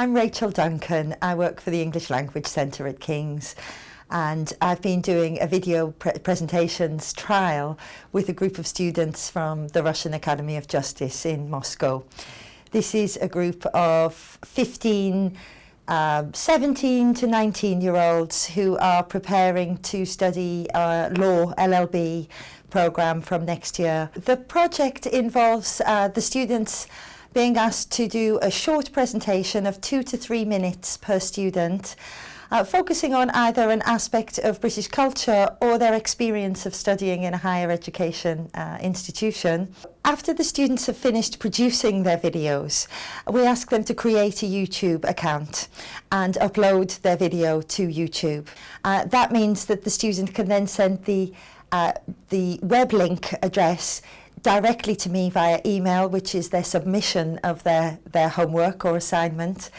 I'm Rachael Duncan. I work for the English Language Centre at King's, and I've been doing a video presentations trial with a group of students from the Russian Academy of Justice in Moscow. This is a group of 15, 17 to 19-year-olds who are preparing to study law, LLB programme from next year. The project involves the students being asked to do a short presentation of 2 to 3 minutes per student, focusing on either an aspect of British culture or their experience of studying in a higher education institution. After the students have finished producing their videos, we ask them to create a YouTube account and upload their video to YouTube. That means that the student can then send the web link address directly to me via email, which is their submission of their homework or assignment.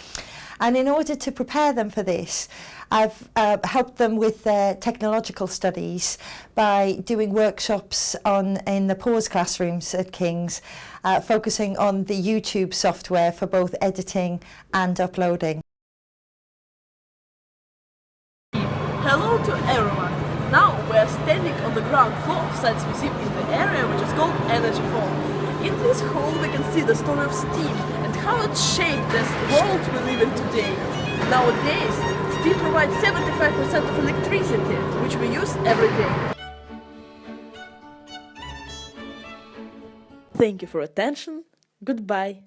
And in order to prepare them for this, I've helped them with their technological studies by doing workshops in the pause classrooms at King's, focusing on the YouTube software for both editing and uploading. Hello to everyone! Now we are standing on the ground floor of Science Museum in the area which is called Energy Hall. In this hall we can see the story of steam and how it shaped this world we live in today. Nowadays, steam provides 75% of electricity, which we use every day. Thank you for attention. Goodbye.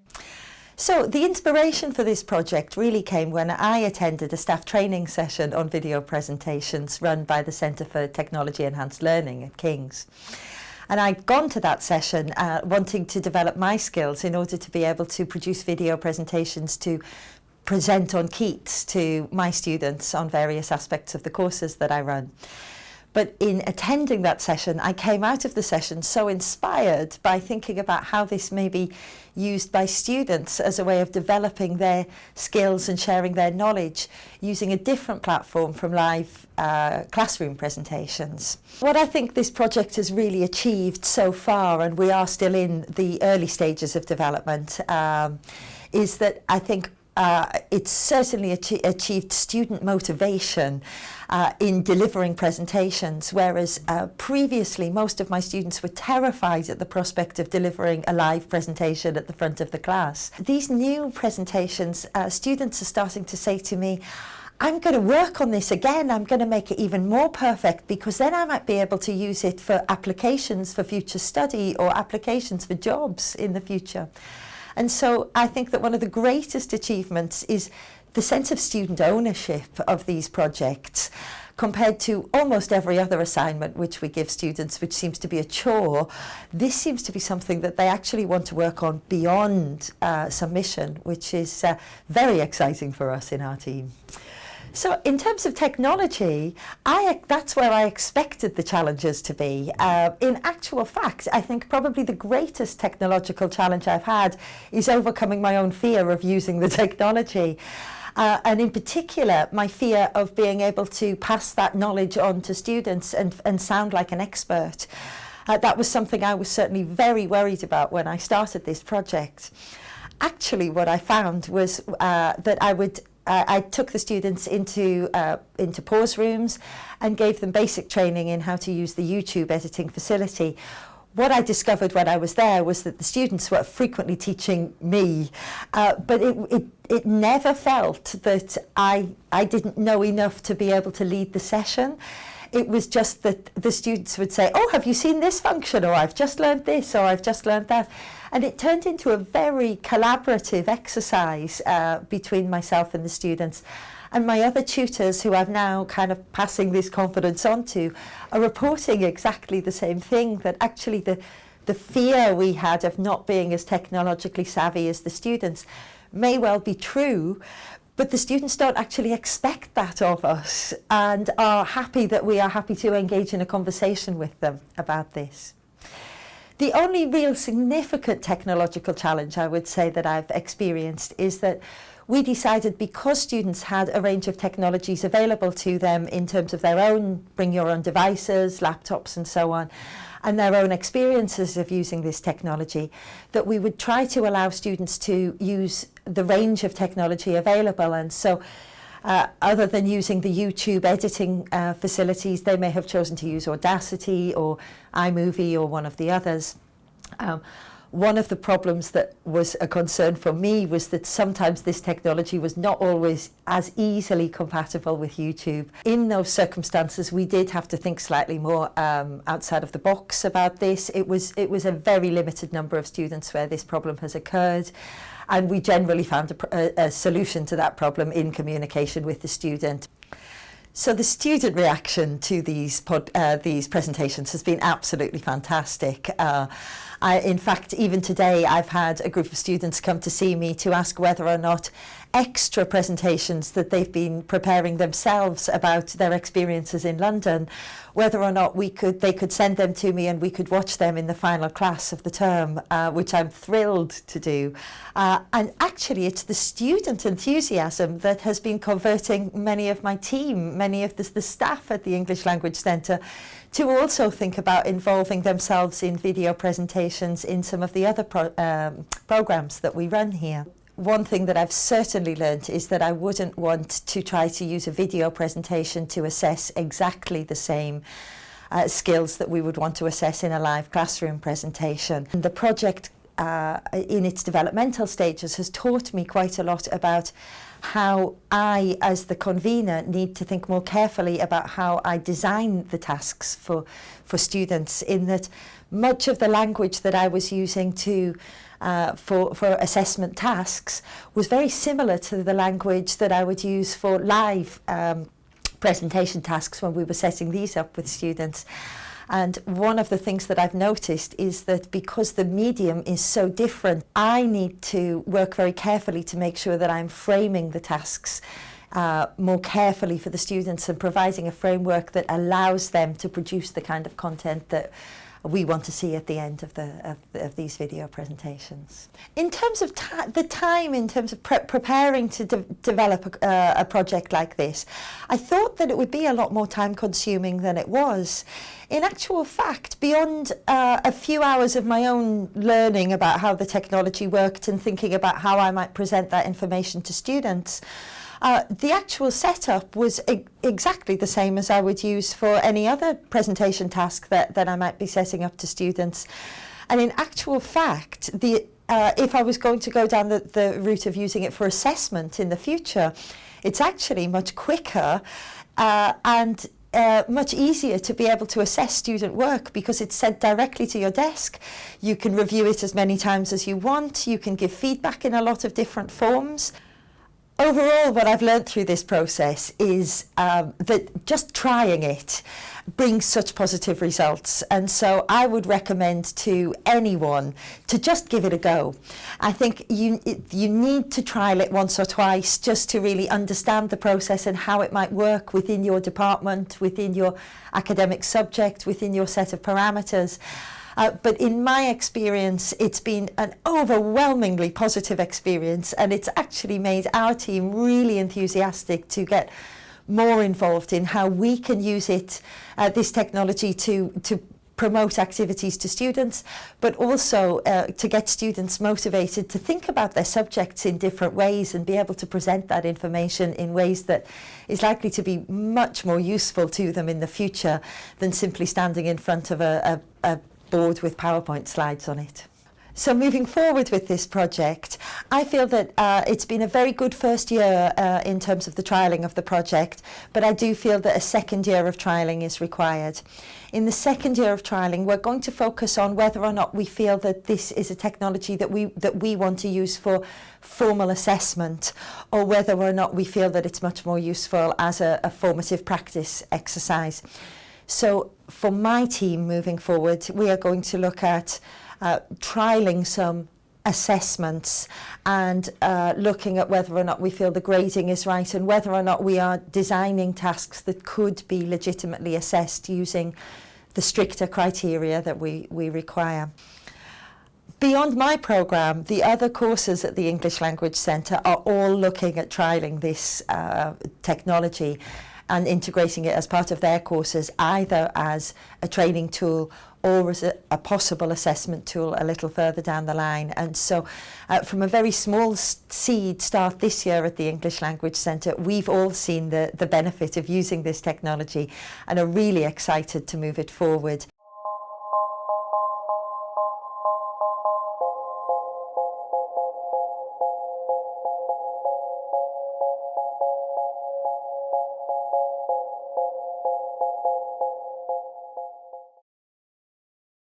So the inspiration for this project really came when I attended a staff training session on video presentations run by the Centre for Technology Enhanced Learning at King's. And I'd gone to that session wanting to develop my skills in order to be able to produce video presentations to present on Keats to my students on various aspects of the courses that I run. But in attending that session, I came out of the session so inspired by thinking about how this may be used by students as a way of developing their skills and sharing their knowledge using a different platform from live classroom presentations. What I think this project has really achieved so far, and we are still in the early stages of development, is that I think it's certainly achieved student motivation in delivering presentations, whereas previously most of my students were terrified at the prospect of delivering a live presentation at the front of the class. These new presentations, students are starting to say to me, I'm going to work on this again, I'm going to make it even more perfect, because then I might be able to use it for applications for future study or applications for jobs in the future. And so I think that one of the greatest achievements is the sense of student ownership of these projects, compared to almost every other assignment which we give students, which seems to be a chore. This seems to be something that they actually want to work on beyond submission, which is very exciting for us in our team. So in terms of technology, that's where I expected the challenges to be. In actual fact, I think probably the greatest technological challenge I've had is overcoming my own fear of using the technology. And in particular, my fear of being able to pass that knowledge on to students and sound like an expert. That was something I was certainly very worried about when I started this project. Actually, what I found was that I took the students into pause rooms and gave them basic training in how to use the YouTube editing facility. What I discovered when I was there was that the students were frequently teaching me, but it never felt that I didn't know enough to be able to lead the session. It was just that the students would say, oh, have you seen this function? Or I've just learned this, or I've just learned that. And it turned into a very collaborative exercise between myself and the students. And my other tutors, who I'm now kind of passing this confidence on to, are reporting exactly the same thing, that actually the fear we had of not being as technologically savvy as the students may well be true, but the students don't actually expect that of us and are happy that we are happy to engage in a conversation with them about this. The only real significant technological challenge I would say that I've experienced is that we decided, because students had a range of technologies available to them in terms of their own bring your own devices, laptops and so on, and their own experiences of using this technology, that we would try to allow students to use the range of technology available. And so other than using the YouTube editing facilities, they may have chosen to use Audacity or iMovie or one of the others. One of the problems that was a concern for me was that sometimes this technology was not always as easily compatible with YouTube. In those circumstances, we did have to think slightly more outside of the box about this. It was a very limited number of students where this problem has occurred, and we generally found a solution to that problem in communication with the student. So the student reaction to these presentations has been absolutely fantastic. In fact, even today, I've had a group of students come to see me to ask whether or not extra presentations that they've been preparing themselves about their experiences in London, whether or not they could send them to me and we could watch them in the final class of the term, which I'm thrilled to do. And actually, it's the student enthusiasm that has been converting many of my team, many of the staff at the English Language Centre, to also think about involving themselves in video presentations in some of the other programs that we run here. One thing that I've certainly learned is that I wouldn't want to try to use a video presentation to assess exactly the same skills that we would want to assess in a live classroom presentation. And the project in its developmental stages has taught me quite a lot about how I, as the convener, need to think more carefully about how I design the tasks for students, in that much of the language that I was using for assessment tasks was very similar to the language that I would use for live presentation tasks when we were setting these up with students. And one of the things that I've noticed is that because the medium is so different, I need to work very carefully to make sure that I'm framing the tasks more carefully for the students and providing a framework that allows them to produce the kind of content that we want to see at the end of these video presentations. In terms of the time, in terms of preparing to develop a project like this, I thought that it would be a lot more time consuming than it was. In actual fact, beyond a few hours of my own learning about how the technology worked and thinking about how I might present that information to students, the actual setup was exactly the same as I would use for any other presentation task that I might be setting up to students. And in actual fact, if I was going to go down the route of using it for assessment in the future, it's actually much quicker and much easier to be able to assess student work because it's sent directly to your desk. You can review it as many times as you want. You can give feedback in a lot of different forms. Overall, what I've learned through this process is that just trying it brings such positive results, and so I would recommend to anyone to just give it a go. I think you need to trial it once or twice just to really understand the process and how it might work within your department, within your academic subject, within your set of parameters. But in my experience, it's been an overwhelmingly positive experience, and it's actually made our team really enthusiastic to get more involved in how we can use it, this technology, to promote activities to students, but also to get students motivated to think about their subjects in different ways and be able to present that information in ways that is likely to be much more useful to them in the future than simply standing in front of a board with PowerPoint slides on it. So moving forward with this project, I feel that it's been a very good first year in terms of the trialling of the project, but I do feel that a second year of trialling is required. In the second year of trialling, we're going to focus on whether or not we feel that this is a technology that we want to use for formal assessment, or whether or not we feel that it's much more useful as a formative practice exercise. So for my team moving forward, we are going to look at trialling some assessments and looking at whether or not we feel the grading is right and whether or not we are designing tasks that could be legitimately assessed using the stricter criteria that we require. Beyond my programme, the other courses at the English Language Centre are all looking at trialling this technology and integrating it as part of their courses, either as a training tool or as a possible assessment tool a little further down the line. And so from a very small seed start this year at the English Language Centre, we've all seen the benefit of using this technology and are really excited to move it forward.